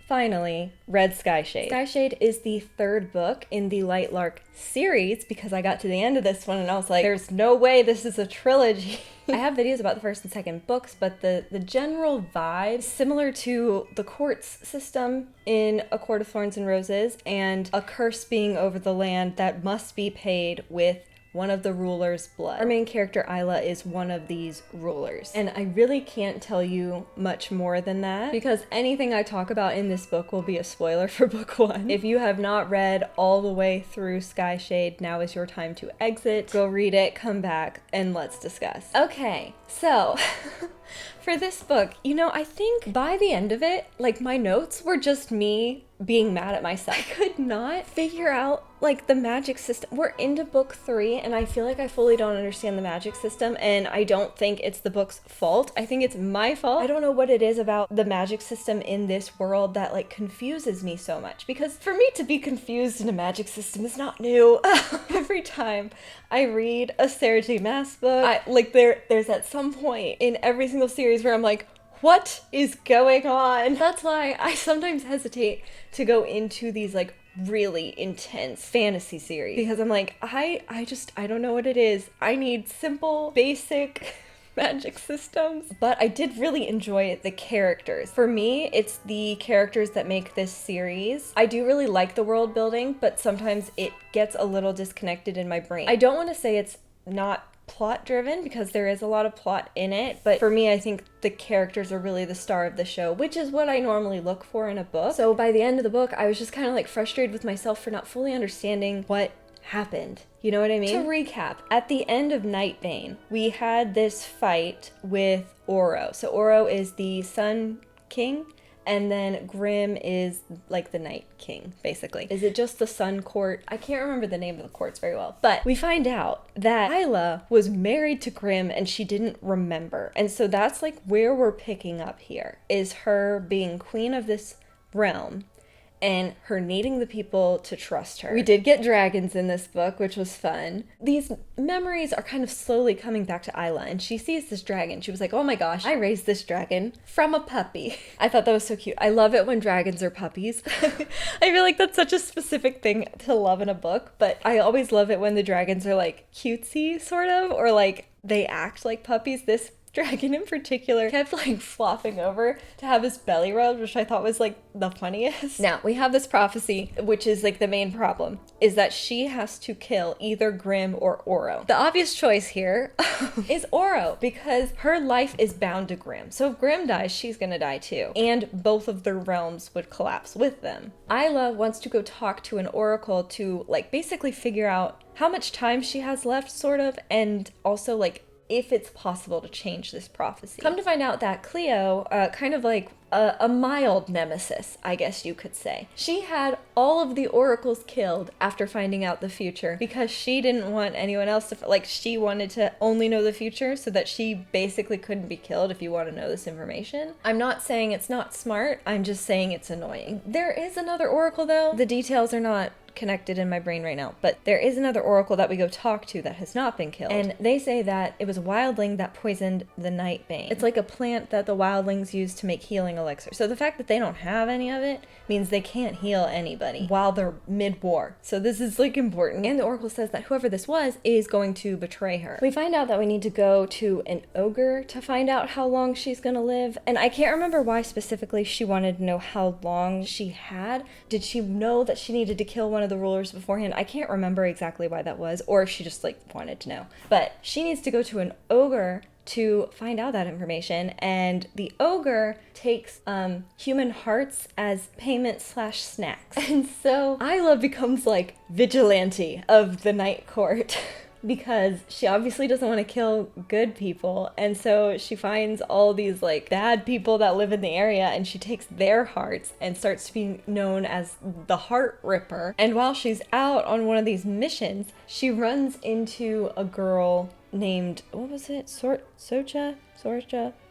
finally read Skyshade. Skyshade is the third book in the Lightlark series because I got to the end of this one and I was like, there's no way this is a trilogy. I have videos about the first and second books, but the general vibe is similar to the quartz system in A Court of Thorns and Roses and a curse being over the land that must be paid with one of the ruler's blood. Our main character, Isla, is one of these rulers. And I really can't tell you much more than that because anything I talk about in this book will be a spoiler for book one. If you have not read all the way through Skyshade, now is your time to exit. Go read it, come back, and let's discuss. Okay, so for this book, you know, I think by the end of it, like my notes were just me being mad at myself. I could not figure out like the magic system. We're into book 3 and I feel like I fully don't understand the magic system, and I don't think it's the book's fault. I think it's my fault. I don't know what it is about the magic system in this world that like confuses me so much, because for me to be confused in a magic system is not new. Every time I read a Sarah J. Maas book, there's at some point in every single series where I'm like, what is going on? That's why I sometimes hesitate to go into these like really intense fantasy series, because I'm like, I don't know what it is. I need simple, basic magic systems. But I did really enjoy the characters. For me, it's the characters that make this series. I do really like the world building, but sometimes it gets a little disconnected in my brain. I don't want to say it's not plot driven because there is a lot of plot in it, but for me I think the characters are really the star of the show, which is what I normally look for in a book. So by the end of the book I was just kind of like frustrated with myself for not fully understanding what happened. You know what I mean? To recap, at the end of Nightbane we had this fight with Oro. So Oro is the Sun King, and then Grimm is like the Night King, basically. Is it just the Sun Court? I can't remember the name of the courts very well. But we find out that Isla was married to Grimm and she didn't remember. And so that's like where we're picking up here, is her being queen of this realm and her needing the people to trust her. We did get dragons in this book, which was fun. These memories are kind of slowly coming back to Isla, and she sees this dragon. She was like, oh my gosh, I raised this dragon from a puppy. I thought that was so cute. I love it when dragons are puppies. I feel like that's such a specific thing to love in a book, but I always love it when the dragons are like cutesy, sort of, or like they act like puppies. This dragon in particular kept like flopping over to have his belly rubbed, which I thought was like the funniest. Now we have this prophecy, which is like the main problem, is that she has to kill either Grimm or Oro. The obvious choice here is Oro, because her life is bound to Grimm. So if Grimm dies, she's gonna die too, and both of their realms would collapse with them. Isla wants to go talk to an oracle to like basically figure out how much time she has left, sort of, and also like if it's possible to change this prophecy. Come to find out that Cleo, kind of like a mild nemesis, I guess you could say. She had all of the oracles killed after finding out the future because she didn't want anyone else to, like, she wanted to only know the future so that she basically couldn't be killed if you want to know this information. I'm not saying it's not smart, I'm just saying it's annoying. There is another oracle though. The details are not connected in my brain right now, but there is another oracle that we go talk to that has not been killed, and they say that it was a wildling that poisoned the Nightbane. It's like a plant that the wildlings use to make healing elixir, so the fact that they don't have any of it means they can't heal anybody while they're mid-war, so this is like important. And the oracle says that whoever this was is going to betray her. We find out that we need to go to an ogre to find out how long she's gonna live, and I can't remember why specifically she wanted to know how long she had. Did she know that she needed to kill one of the rulers beforehand? I can't remember exactly why that was, or if she just like wanted to know. But she needs to go to an ogre to find out that information, and the ogre takes human hearts as payment / snacks. And so Isla becomes like vigilante of the night court. Because she obviously doesn't want to kill good people, and so she finds all these like bad people that live in the area and she takes their hearts and starts to be known as the Heart Ripper. And while she's out on one of these missions, she runs into a girl named, what was it? Sorcha?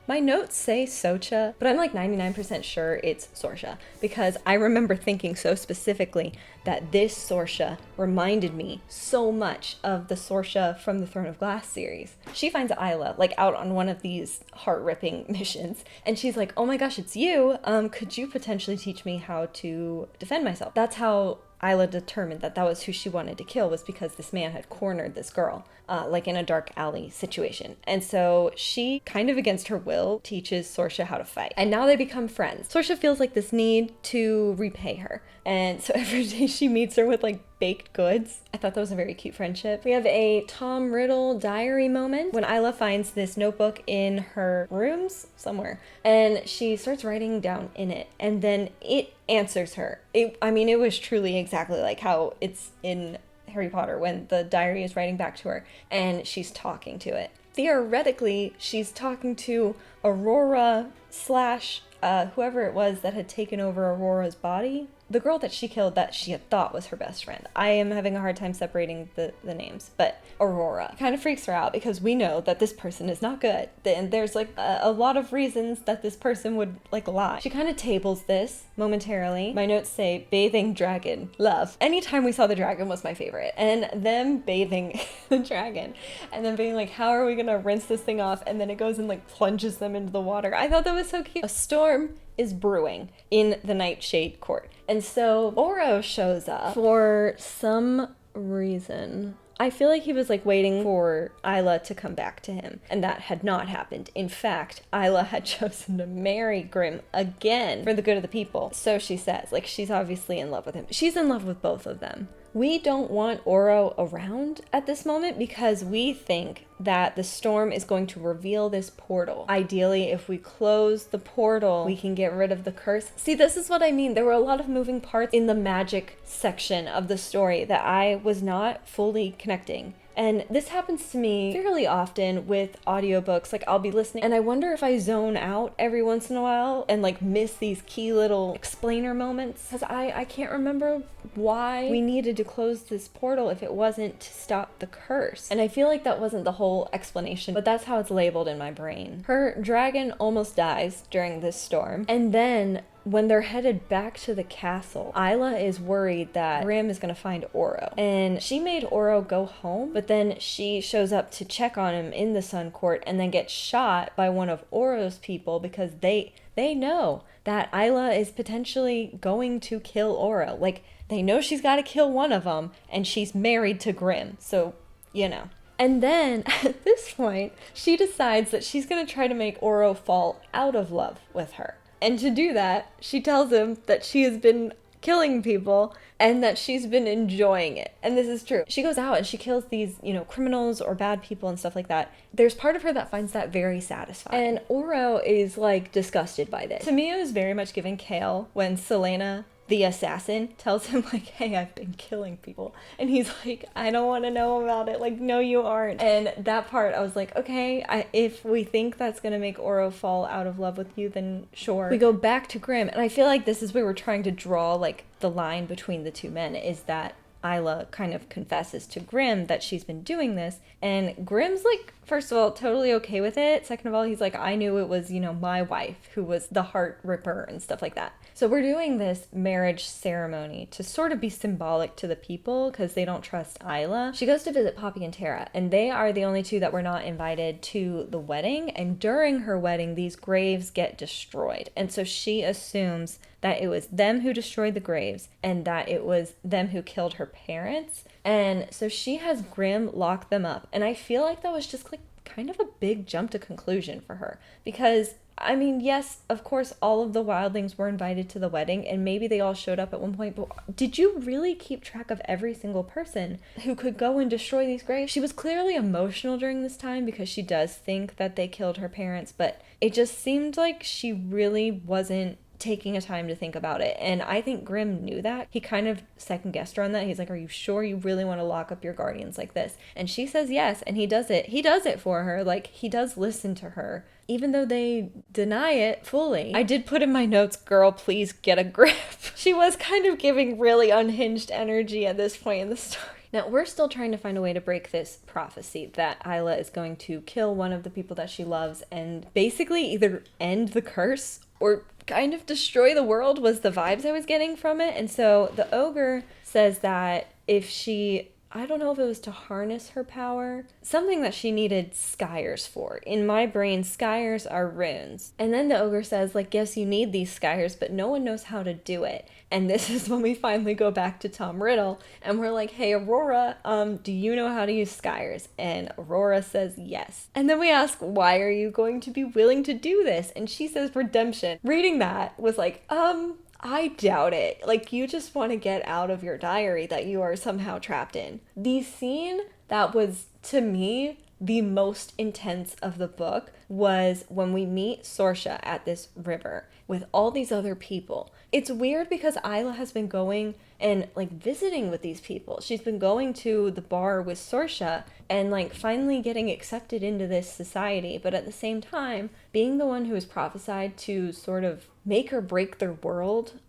My notes say Socha, but I'm like 99% sure it's Sorsha, because I remember thinking so specifically that this Sorsha reminded me so much of the Sorsha from the Throne of Glass series. She finds Isla like out on one of these heart-ripping missions, and she's like, oh my gosh, it's you. Could you potentially teach me how to defend myself? That's how Isla determined that that was who she wanted to kill, was because this man had cornered this girl, like in a dark alley situation. And so she, kind of against her will, teaches Sorsha how to fight. And now they become friends. Sorsha feels like this need to repay her. And so every day she meets her with like baked goods. I thought that was a very cute friendship. We have a Tom Riddle diary moment when Isla finds this notebook in her rooms somewhere, and she starts writing down in it, and then it answers her. It was truly exactly like how it's in Harry Potter when the diary is writing back to her and she's talking to it. Theoretically, she's talking to Aurora slash whoever it was that had taken over Aurora's body. The girl that she killed that she had thought was her best friend. I am having a hard time separating the names, but Aurora. It kind of freaks her out because we know that this person is not good. And there's like a lot of reasons that this person would like lie. She kind of tables this momentarily. My notes say bathing dragon, love. Anytime we saw the dragon was my favorite. And them bathing the dragon and then being like, how are we gonna rinse this thing off? And then it goes and like plunges them into the water. I thought that was so cute. A storm is brewing in the Nightshade court. And so Oro shows up for some reason. I feel like he was like waiting for Isla to come back to him, and that had not happened. In fact, Isla had chosen to marry Grimm again for the good of the people. So she says, like, she's obviously in love with him. She's in love with both of them. We don't want Oro around at this moment because we think that the storm is going to reveal this portal. Ideally, if we close the portal, we can get rid of the curse. See, this is what I mean. There were a lot of moving parts in the magic section of the story that I was not fully connecting. And this happens to me fairly often with audiobooks. Like, I'll be listening and I wonder if I zone out every once in a while and like miss these key little explainer moments, because I can't remember why we needed to close this portal if it wasn't to stop the curse. And I feel like that wasn't the whole explanation, but that's how it's labeled in my brain. Her dragon almost dies during this storm, and then when they're headed back to the castle, Isla is worried that Grimm is going to find Oro. And she made Oro go home, but then she shows up to check on him in the Sun Court and then gets shot by one of Oro's people because they know that Isla is potentially going to kill Oro. Like, they know she's got to kill one of them, and she's married to Grimm. So, you know. And then, at this point, she decides that she's going to try to make Oro fall out of love with her. And to do that, she tells him that she has been killing people and that she's been enjoying it. And this is true. She goes out and she kills these, criminals or bad people and stuff like that. There's part of her that finds that very satisfying. And Oro is like disgusted by this. To me, it was very much giving Kale when Selena, the assassin, tells him like, hey, I've been killing people. And he's like, I don't want to know about it. Like, no, you aren't. And that part, I was like, okay, if we think that's going to make Oro fall out of love with you, then sure. We go back to Grimm. And I feel like this is where we're trying to draw like the line between the two men, is that Isla kind of confesses to Grimm that she's been doing this, and Grimm's like, first of all, totally okay with it. Second of all, he's like, I knew it was, my wife who was the heart ripper and stuff like that. So we're doing this marriage ceremony to sort of be symbolic to the people because they don't trust Isla. She goes to visit Poppy and Tara, and they are the only two that were not invited to the wedding, and during her wedding, these graves get destroyed. And so she assumes that it was them who destroyed the graves and that it was them who killed her parents. And so she has Grimm lock them up. And I feel like that was just like kind of a big jump to conclusion for her, because yes, of course, all of the wildlings were invited to the wedding, and maybe they all showed up at one point, but did you really keep track of every single person who could go and destroy these graves? She was clearly emotional during this time because she does think that they killed her parents, but it just seemed like she really wasn't taking a time to think about it. And I think Grimm knew that. He kind of second-guessed her on that. He's like, are you sure you really want to lock up your guardians like this? And she says yes, and he does it. He does it for her. Like, he does listen to her, even though they deny it fully. I did put in my notes, girl, please get a grip. She was kind of giving really unhinged energy at this point in the story. Now, we're still trying to find a way to break this prophecy that Isla is going to kill one of the people that she loves and basically either end the curse or kind of destroy the world, was the vibes I was getting from it. And so the ogre says that if she, I don't know if it was to harness her power, something that she needed skyres for. In my brain, skyres are runes. And then the ogre says, like, yes, you need these skyres, but no one knows how to do it. And this is when we finally go back to Tom Riddle, and we're like, hey, Aurora, do you know how to use skyres? And Aurora says yes. And then we ask, why are you going to be willing to do this? And she says redemption. Reading that was like, I doubt it. Like, you just want to get out of your diary that you are somehow trapped in. The scene that was, to me, the most intense of the book was when we meet Sorsha at this river with all these other people. It's weird because Isla has been going and like visiting with these people. She's been going to the bar with Sorsha and like finally getting accepted into this society, but at the same time being the one who is prophesied to sort of make or break their world.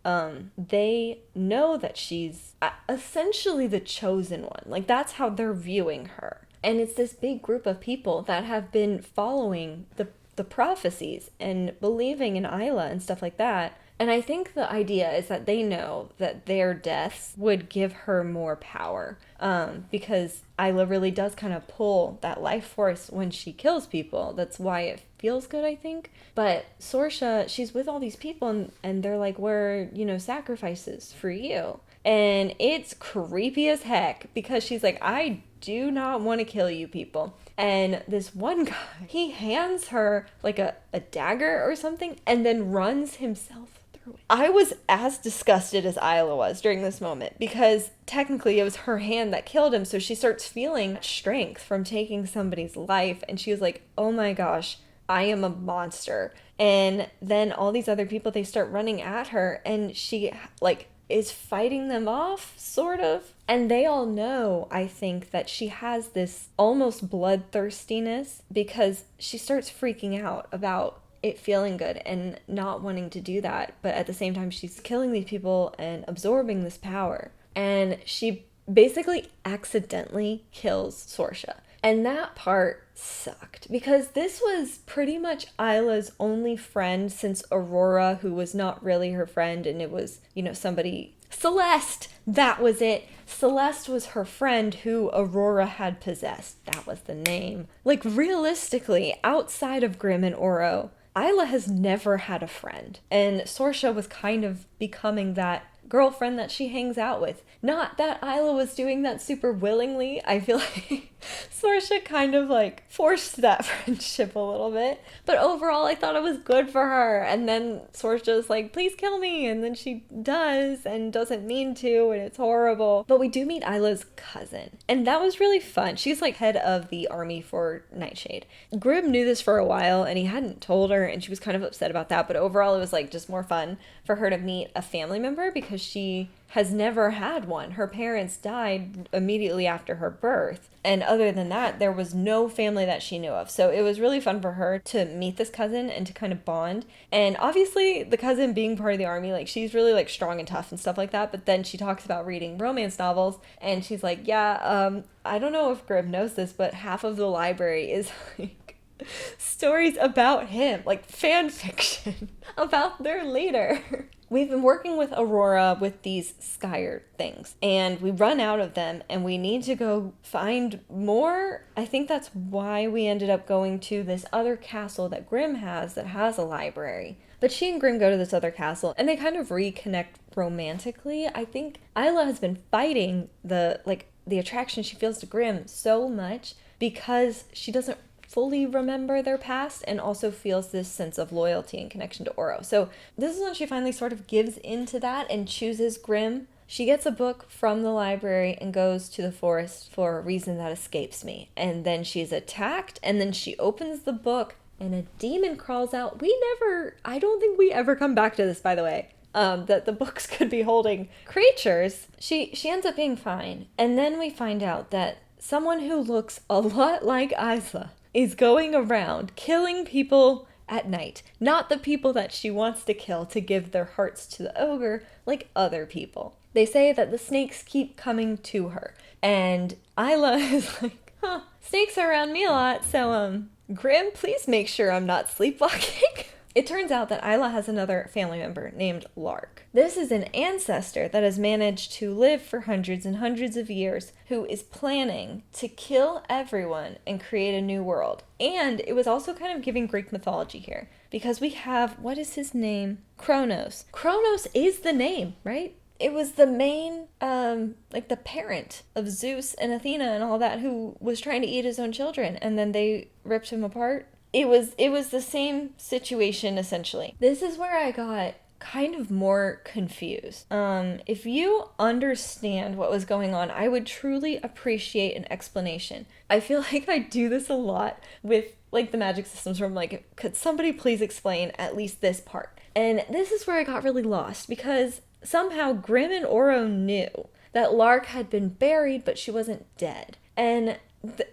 They know that she's essentially the chosen one. Like, that's how they're viewing her. And it's this big group of people that have been following the prophecies and believing in Isla and stuff like that. And I think the idea is that they know that their deaths would give her more power, because Isla really does kind of pull that life force when she kills people. That's why it feels good, I think. But Sorsha, she's with all these people and they're like, we're, sacrifices for you. And it's creepy as heck because she's like, I do not want to kill you people. And this one guy, he hands her like a dagger or something and then runs himself through it. I was as disgusted as Isla was during this moment because technically it was her hand that killed him. So she starts feeling strength from taking somebody's life. And she was like, oh my gosh, I am a monster. And then all these other people, they start running at her and she like is fighting them off, sort of. And they all know, I think, that she has this almost bloodthirstiness because she starts freaking out about it feeling good and not wanting to do that. But at the same time, she's killing these people and absorbing this power. And she basically accidentally kills Sorsha. And that part sucked because this was pretty much Isla's only friend since Aurora, who was not really her friend, and it was, somebody... Celeste! That was it. Celeste was her friend who Aurora had possessed. That was the name. Like, realistically, outside of Grimm and Oro, Isla has never had a friend. And Sorsha was kind of becoming that girlfriend that she hangs out with. Not that Isla was doing that super willingly. I feel like Sorsha kind of like forced that friendship a little bit. But overall, I thought it was good for her. And then Sorsha's like, please kill me. And then she does and doesn't mean to. And it's horrible. But we do meet Isla's cousin. And that was really fun. She's like head of the army for Nightshade. Grimm knew this for a while and he hadn't told her. And she was kind of upset about that. But overall, it was like just more fun for her to meet a family member because she has never had one. Her parents died immediately after her birth. And other than that, there was no family that she knew of. So it was really fun for her to meet this cousin and to kind of bond. And obviously the cousin being part of the army, like she's really like strong and tough and stuff like that. But then she talks about reading romance novels and she's like, yeah, I don't know if Grimm knows this, but half of the library is like stories about him, like fan fiction about their leader. We've been working with Aurora with these Skyer things, and we run out of them, and we need to go find more. I think that's why we ended up going to this other castle that Grimm has that has a library. But she and Grimm go to this other castle, and they kind of reconnect romantically. I think Isla has been fighting the attraction she feels to Grimm so much because she doesn't fully remember their past and also feels this sense of loyalty and connection to Oro. So this is when she finally sort of gives into that and chooses Grimm. She gets a book from the library and goes to the forest for a reason that escapes me. And then she's attacked and then she opens the book and a demon crawls out. I don't think we ever come back to this, by the way. That the books could be holding creatures. She ends up being fine. And then we find out that someone who looks a lot like Isla is going around killing people at night. Not the people that she wants to kill to give their hearts to the ogre, like other people. They say that the snakes keep coming to her And Isla is like, snakes are around me a lot, so, Grim, please make sure I'm not sleepwalking. It turns out that Isla has another family member named Lark. This is an ancestor that has managed to live for hundreds and hundreds of years, who is planning to kill everyone and create a new world. And it was also kind of giving Greek mythology here, because we have, what is his name? Kronos. Kronos is the name, right? It was the main, the parent of Zeus and Athena and all that, who was trying to eat his own children, and then they ripped him apart. It was the same situation, essentially. This is where I got kind of more confused. If you understand what was going on, I would truly appreciate an explanation. I feel like I do this a lot with, like, the magic systems, where I'm like, could somebody please explain at least this part? And this is where I got really lost, because somehow Grim and Oro knew that Lark had been buried, but she wasn't dead. And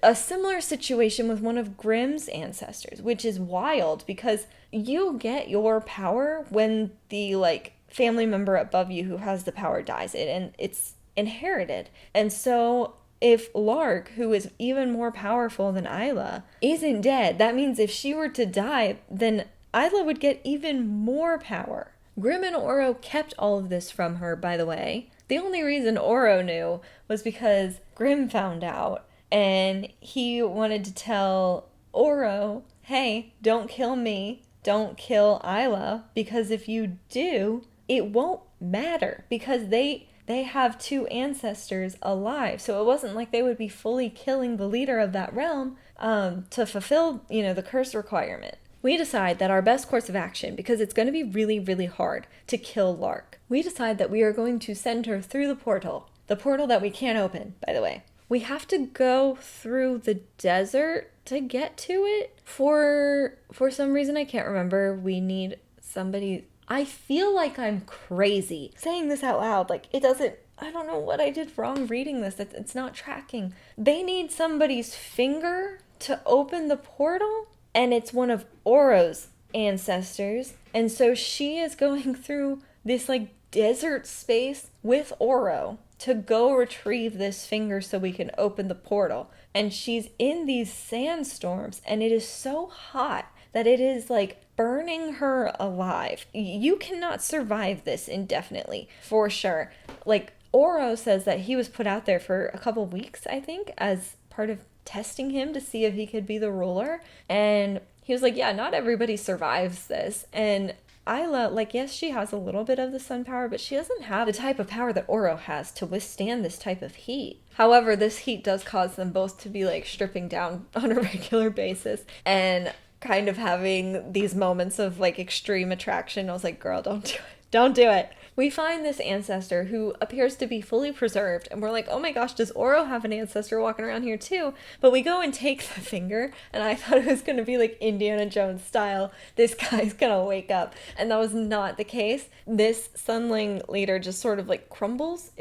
a similar situation with one of Grimm's ancestors, which is wild, because you get your power when the, like, family member above you who has the power dies, and it's inherited. And so if Lark, who is even more powerful than Isla, isn't dead, that means if she were to die, then Isla would get even more power. Grim and Oro kept all of this from her, by the way. The only reason Oro knew was because Grim found out, and he wanted to tell Oro, hey, don't kill me, don't kill Isla, because if you do, it won't matter, because they have two ancestors alive. So it wasn't like they would be fully killing the leader of that realm to fulfill, the curse requirement. We decide that our best course of action, because it's going to be really, really hard to kill Lark, we decide that we are going to send her through the portal that we can't open, by the way. We have to go through the desert to get to it. For some reason, I can't remember. We need somebody. I feel like I'm crazy saying this out loud. Like, I don't know what I did wrong reading this. It's not tracking. They need somebody's finger to open the portal, and it's one of Oro's ancestors. And so she is going through this, like, desert space with Oro to go retrieve this finger so we can open the portal. And she's in these sandstorms, and it is so hot that it is, like, burning her alive. You cannot survive this indefinitely, for sure. Like, Oro says that he was put out there for a couple weeks, I think, as part of testing him to see if he could be the ruler. And he was like, yeah, not everybody survives this. And Isla, like, yes, she has a little bit of the sun power, but she doesn't have the type of power that Oro has to withstand this type of heat. However, this heat does cause them both to be, like, stripping down on a regular basis and kind of having these moments of, like, extreme attraction. I was like, girl, don't do it. Don't do it. We find this ancestor who appears to be fully preserved, and we're like, oh my gosh, does Oro have an ancestor walking around here too? But we go and take the finger, and I thought it was going to be like Indiana Jones style. This guy's going to wake up. And that was not the case. This Sunling leader just sort of, like, crumbles.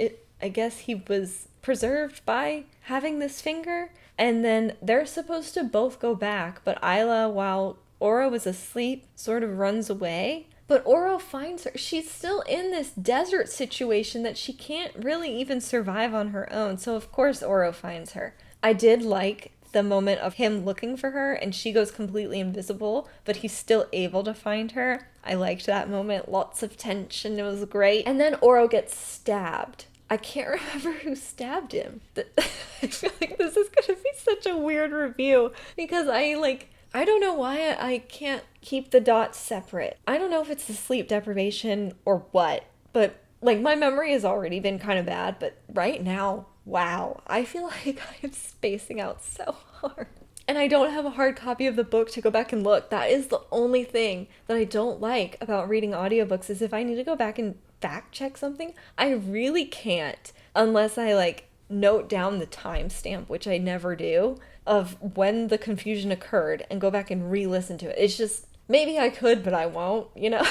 I guess he was preserved by having this finger. And then they're supposed to both go back, but Isla, while Oro was asleep, sort of runs away. But Oro finds her. She's still in this desert situation that she can't really even survive on her own. So of course Oro finds her. I did like the moment of him looking for her and she goes completely invisible, but he's still able to find her. I liked that moment. Lots of tension. It was great. And then Oro gets stabbed. I can't remember who stabbed him. I feel like this is going to be such a weird review because I don't know why I can't keep the dots separate. I don't know if it's the sleep deprivation or what, but, like, my memory has already been kind of bad, but right now, wow, I feel like I am spacing out so hard. And I don't have a hard copy of the book to go back and look. That is the only thing that I don't like about reading audiobooks is if I need to go back and fact check something, I really can't unless I, like, note down the timestamp, which I never do, of when the confusion occurred and go back and re-listen to it. It's just, maybe I could, but I won't, you know?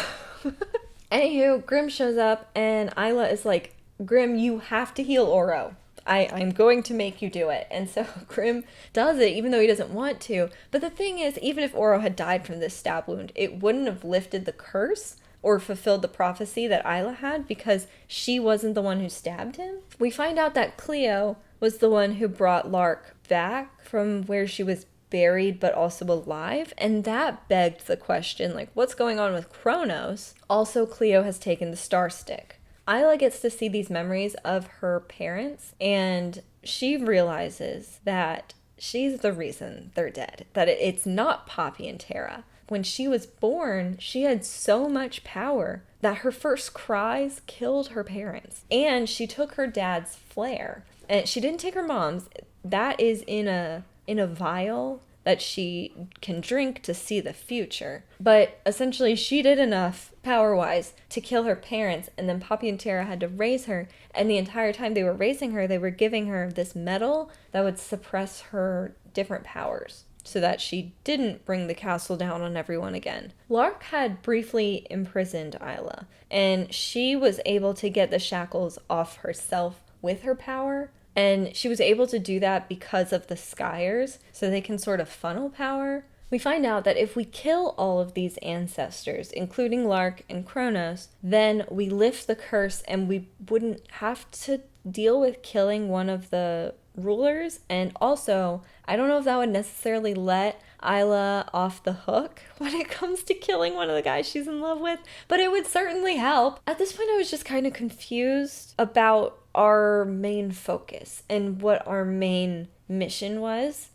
Anywho, Grim shows up and Isla is like, Grim, you have to heal Oro. I'm going to make you do it. And so Grim does it, even though he doesn't want to. But the thing is, even if Oro had died from this stab wound, it wouldn't have lifted the curse or fulfilled the prophecy that Isla had because she wasn't the one who stabbed him. We find out that Cleo was the one who brought Lark back from where she was buried but also alive, and that begged the question, like, what's going on with Kronos? Also, Cleo has taken the Star Stick. Isla gets to see these memories of her parents, and she realizes that she's the reason they're dead, that it's not Poppy and Tara. When she was born, she had so much power that her first cries killed her parents, and she took her dad's flare, and she didn't take her mom's. That is in a vial that she can drink to see the future. But essentially, she did enough power-wise to kill her parents, and then Poppy and Tara had to raise her, and the entire time they were raising her, they were giving her this metal that would suppress her different powers, so that she didn't bring the castle down on everyone again. Lark had briefly imprisoned Isla, and she was able to get the shackles off herself with her power, and she was able to do that because of the Skyers, so they can sort of funnel power. We find out that if we kill all of these ancestors, including Lark and Kronos, then we lift the curse and we wouldn't have to deal with killing one of the rulers. And also, I don't know if that would necessarily let Isla off the hook when it comes to killing one of the guys she's in love with, but it would certainly help. At this point, I was just kind of confused about our main focus and what our main mission was.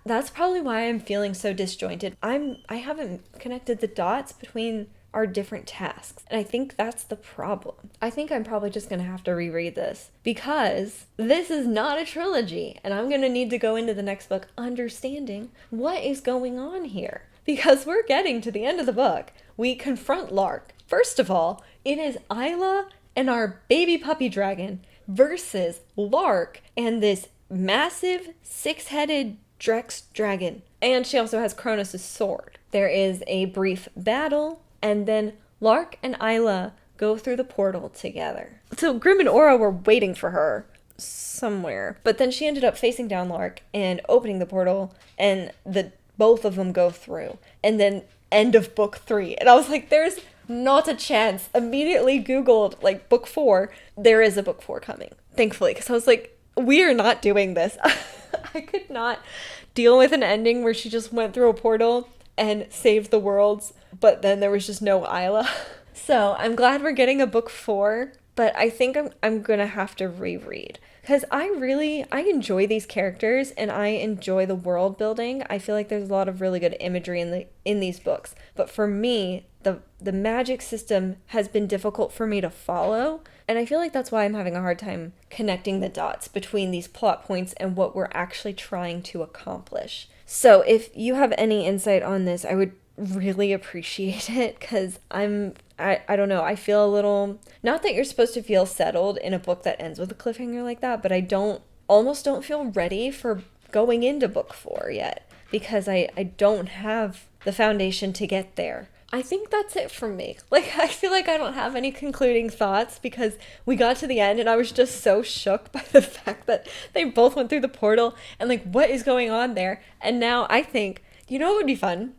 That's probably why I'm feeling so disjointed. I haven't connected the dots between our different tasks, and I think that's the problem. I think I'm probably just gonna have to reread this, because this is not a trilogy, and I'm gonna need to go into the next book understanding what is going on here, because we're getting to the end of the book. We confront Lark. First of all, it is Isla and our baby puppy dragon versus Lark and this massive six-headed Drex dragon. And she also has Kronos' sword. There is a brief battle, and then Lark and Isla go through the portal together. So Grim and Oro were waiting for her somewhere, but then she ended up facing down Lark and opening the portal, and both of them go through. And then end of book 3. And I was like, there's not a chance. Immediately Googled, like, book 4. There is a book 4 coming, thankfully, because I was like, we are not doing this. I could not deal with an ending where she just went through a portal and saved the worlds, but then there was just no Isla. So I'm glad we're getting a book 4, but I think I'm gonna have to reread, because I enjoy these characters and I enjoy the world building. I feel like there's a lot of really good imagery in these books, but for me, the magic system has been difficult for me to follow, and I feel like that's why I'm having a hard time connecting the dots between these plot points and what we're actually trying to accomplish. So if you have any insight on this, I would really appreciate it, because I don't know, I feel a little, not that you're supposed to feel settled in a book that ends with a cliffhanger like that, but I almost don't feel ready for going into book 4 yet, because I don't have the foundation to get there. I think that's it for me. Like, I feel like I don't have any concluding thoughts, because we got to the end and I was just so shook by the fact that they both went through the portal and, like, what is going on there? And now I think, you know what would be fun?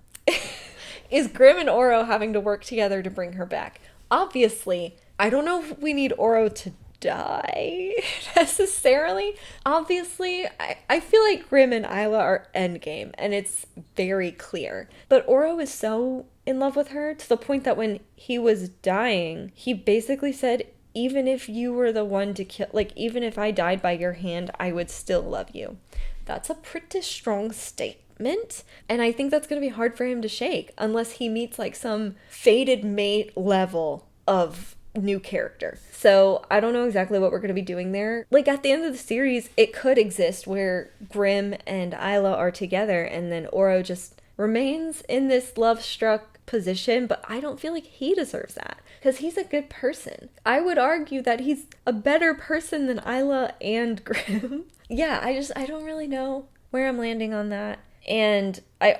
Is Grim and Oro having to work together to bring her back. Obviously, I don't know if we need Oro to die necessarily. Obviously, I feel like Grim and Isla are endgame, and it's very clear. But Oro is so in love with her to the point that when he was dying, he basically said, even if you were the one to kill, like, even if I died by your hand, I would still love you. That's a pretty strong statement, and I think that's going to be hard for him to shake unless he meets, like, some fated mate level of new character. So I don't know exactly what we're going to be doing there. Like, at the end of the series, it could exist where Grim and Isla are together and then Oro just remains in this love-struck position, but I don't feel like he deserves that, because he's a good person. I would argue that he's a better person than Isla and Grim. Yeah, I don't really know where I'm landing on that. And I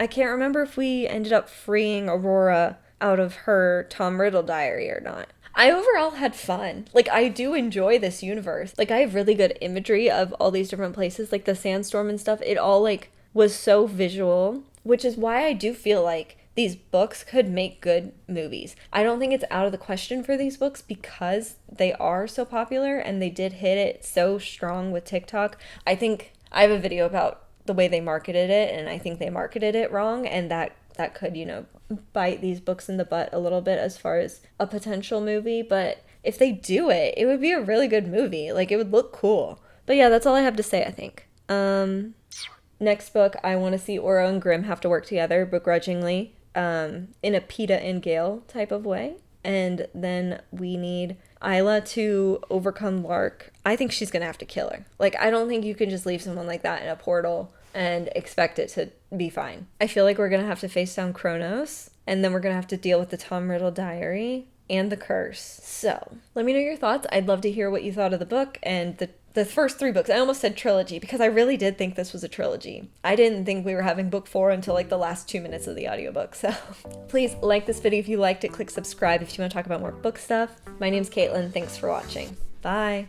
can't remember if we ended up freeing Aurora out of her Tom Riddle diary or not. I overall had fun. Like, I do enjoy this universe. Like, I have really good imagery of all these different places, like the sandstorm and stuff. It all, like, was so visual, which is why I do feel like these books could make good movies. I don't think it's out of the question for these books because they are so popular and they did hit it so strong with TikTok. I think I have a video about the way they marketed it, and I think they marketed it wrong, and that could, bite these books in the butt a little bit as far as a potential movie. But if they do it, it would be a really good movie. Like, it would look cool. But yeah, that's all I have to say, I think. Next book, I want to see Oro and Grimm have to work together begrudgingly, in a Peeta and Gale type of way. And then we need Isla to overcome Lark. I think she's going to have to kill her. Like, I don't think you can just leave someone like that in a portal and expect it to be fine. I feel like we're going to have to face down Kronos, and then we're going to have to deal with the Tom Riddle diary and the curse. So, let me know your thoughts. I'd love to hear what you thought of the book and the first 3 books. I almost said trilogy because I really did think this was a trilogy. I didn't think we were having book 4 until like the last 2 minutes of the audiobook. So please like this video if you liked it. Click subscribe if you want to talk about more book stuff. My name's Katelyn. Thanks for watching. Bye.